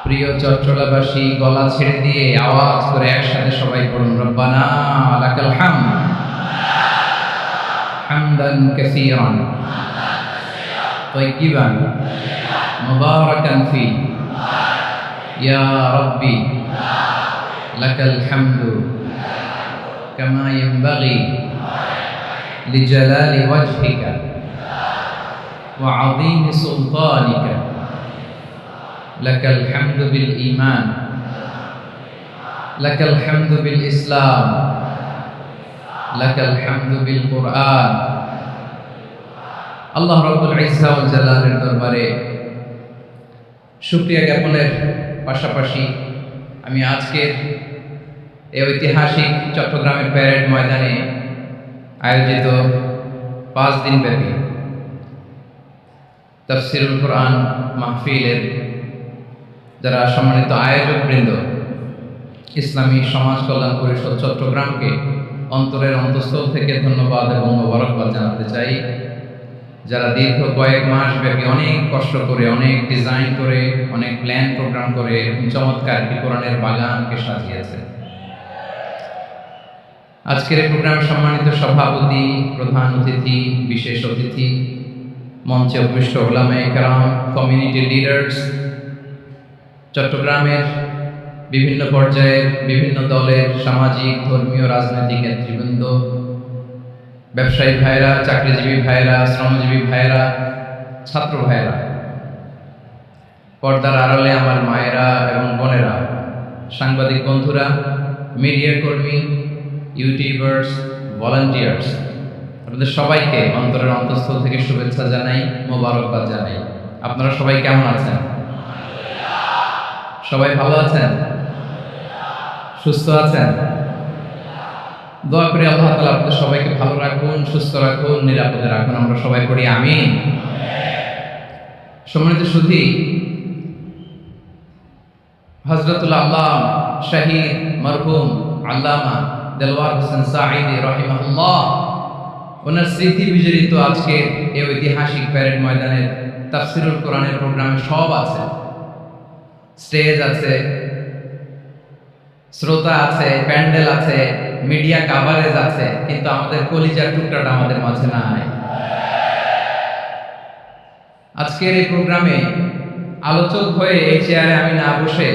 প্রিয় চট্টলাবাসী, গলা ছেড়ে দিয়ে আওয়াজ করে একসাথে সবাই পড়ুন, রব্বানা লাকাল হামদ হামদান কাসীরান তাইয়িবান মুবারাকান ফি ইয়া রাব্বি লাকাল হামদু কামা ইয়ানবাগি লিজালালি ওয়াজহিকা ওয়া আযীমি সুলতানিকা লাকাল হামদু বিল ঈমান লাকাল হামদু বিল ইসলাম লাকাল হামদু বিল কুরআন। আল্লাহ রাব্বুল ইজ্জা ওয়াল জালালের দরবারে শুকরিয়া জ্ঞাপনের পাশাপাশি আমি আজকের এই ঐতিহাসিক চট্টগ্রামের প্যারেড ময়দানে আয়োজিত 5 দিন ব্যাপী তাফসীরুল কুরআন মাহফিলের যারা সম্মানিত আয়োজকবৃন্দ, ইসলামী সমাজ কল্যাণ পরিষদ চট্টগ্রামকে অন্তরের অন্তঃস্থল থেকে ধন্যবাদ এবং মোবারকবাদ জানাতে চাই, যারা দীর্ঘ কয়েক মাস ব্যাপী অনেক কষ্ট করে, অনেক ডিজাইন করে, অনেক প্ল্যান প্রোগ্রাম করে চমৎকার একটি কোরআনের বাগানকে সাজিয়েছে। আজকের এই প্রোগ্রামের সম্মানিত সভাপতি, প্রধান অতিথি, বিশেষ অতিথি, মঞ্চে উপবিষ্ট উলামায়ে কেরাম, কমিউনিটি লিডার্স, চট্টগ্রামের বিভিন্ন পর্যায়ের বিভিন্ন দলের সামাজিক, ধর্মীয়, রাজনৈতিক নেতৃবৃন্দ, ব্যবসায়ী ভাইরা, চাকরিজীবী ভাইরা, শ্রমজীবী ভাইরা, ছাত্র ভাইরা, পর্দার আড়ালে আমার মায়েরা এবং বোনেরা, সাংবাদিক বন্ধুরা, মিডিয়া কর্মী, ইউটিউবার্স, ভলান্টিয়ার্স, আপনাদের সবাইকে অন্তরের অন্তঃস্থল থেকে শুভেচ্ছা জানাই, মোবারকবাদ জানাই। আপনারা সবাই কেমন আছেন? সবাই ভালো আছেন? সুস্থ আছেন? দোয়া করি আল্লাহ তাআলা আপনাদের সবাইকে ভালো রাখুন, সুস্থ রাখুন, নিরাপদে রাখুন। আমরা সবাই পড়ি আমিন। সম্মানিত সুধী, হযরতুল আল্লামা শহীদ মরহুম আল্লামা দেলওয়ার হোসেন সাঈদী রাহিমাহুল্লাহ, ওনার স্মৃতি বিজড়িত আজকে এই ঐতিহাসিক প্যারেড ময়দানের তাফসীরুল কোরআনের প্রোগ্রামে সব আছে। স্টেজ আছে, শ্রোতা আছে, প্যান্ডেল আছে, মিডিয়া কাভারেজ আছে, কিন্তু আমাদের কলিজার টুকরাটা আমাদের মাঝে নাই। আজকের এই প্রোগ্রামে আলোচক হয়ে এই চেয়ারে আমি না বসে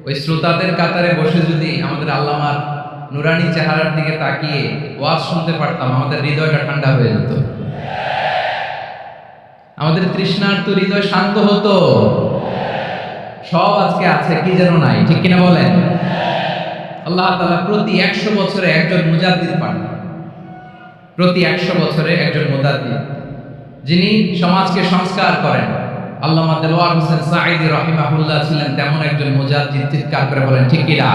ওই শ্রোতাদের কাতারে বসে যদি আমাদের আল্লামার নুরানি চেহারার দিকে তাকিয়ে ওয়াজ শুনতে পারতাম, আমাদের হৃদয়টা ঠান্ডা হয়ে যেত, আমাদের তৃষ্ণার্ত হৃদয় শান্ত হতো। সব আজকে আছে, কি যেন নাই, ঠিক কিনা বলেন? আল্লাহ তাআলা প্রতি 100 বছরে একজন মুজাদ্দিদ পাঠান, প্রতি 100 বছরে একজন মুজাদ্দিদ, যিনি সমাজকে সংস্কার করেন। আল্লামা দেলওয়ার হোসেন সাঈদী রাহিমাহুল্লাহ ছিলেন তেমন একজন মুজাদ্দিদ। চিৎকার করে বলেন ঠিক কিনা?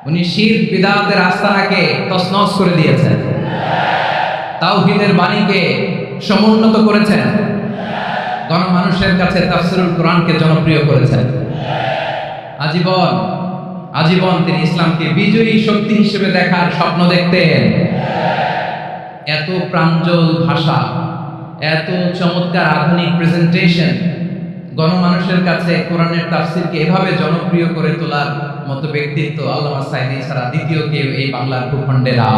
উনি শিরক বিদআতের আস্তানাকে তছনছ করে দিয়েছেন, তাওহীদের বাণীকে সমুন্নত করেছেন, গণমানুষের কাছে তাফসীরুল কোরআনকে জনপ্রিয় করেছেন। আজীবন তিনি ইসলামকে বিজয়ী শক্তি হিসেবে দেখার স্বপ্ন দেখতেন। এত প্রাঞ্জল ভাষা, এত চমৎকার আধুনিক প্রেজেন্টেশন, গণমানুষের কাছে কোরআনের তাফসীরকে এভাবে জনপ্রিয় করে তোলার মতো ব্যক্তিত্ব আল্লামা সাঈদী ছাড়া দ্বিতীয় কেউ এই বাংলার ভূখণ্ডে না।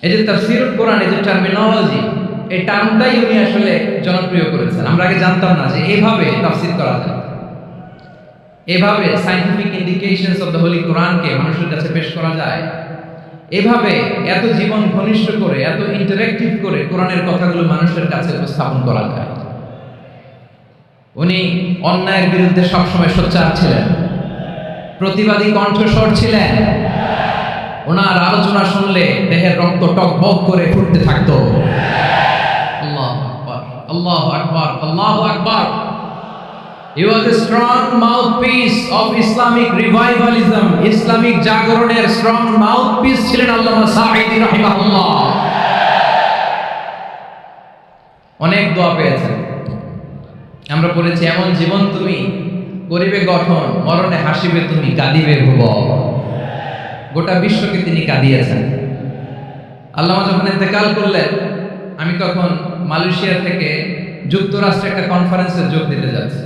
এই যে তাফসীরুল কোরআন, এই যে টার্মিনোলজি, এই টার্মটাই উনি আসলে জনপ্রিয় করেছেন। আমরা আগে জানতাম না যে এইভাবে তাফসীর করা যায়, এভাবে scientific indications of the Holi কোরআনকে মানুষের কাছে পেশ করা যায়, এভাবে এত জীবন ঘনিষ্ঠ করে, এত ইন্টারঅ্যাক্টিভ করে কোরআনের কথাগুলো মানুষের কাছে উপস্থাপন করা যায়। উনি অন্যায়ের বিরুদ্ধে সবসময় সোচ্চার ছিলেন, প্রতিবাদী কণ্ঠস্বর ছিলেন। ওনার আলোচনা শুনলে দেহের রক্ত টকবক করে ফুটতে থাকতো। আল্লাহু আকবার, আল্লাহু আকবার, আল্লাহু আকবার। He was a strong mouthpiece of Islamic revivalism. Islamic জাগরণের strong mouthpiece ছিলেন আল্লামা সাঈদী রাহিমাহুল্লাহ। অনেক দোয়া পেয়েছেন, আমরা পড়েছি, এমন জীবন তুমি করিবে গঠন, মরণে হাসিবে তুমি, কাঁদিবে ভুবন। গোটা বিশ্বকে তিনি কাঁদিয়েছেন। আল্লামা যখন ইন্তেকাল করলেন, আমি তখন মালয়েশিয়া থেকে যুক্তরাষ্ট্রে একটা কনফারেন্সে যোগ দিতে যাচ্ছে,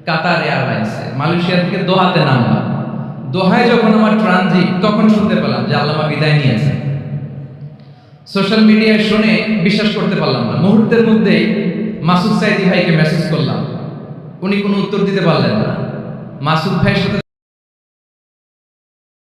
কাতার এয়ারলাইন্সে, মালয়েশিয়া থেকে দোহাতে নামলাম। দোহায় যখন আমার ট্রানজিট, তখন শুনতে পেলাম যে আল্লামা বিদায় নিয়েছেন। সোশ্যাল মিডিয়ায় শুনে বিশ্বাস করতে পারলাম না। মুহূর্তের মধ্যেই মাসুদ সাইদি ভাইকে মেসেজ করলাম, উনি কোনো উত্তর দিতে পারলেন না। মাসুদ ভাইয়ের সাথে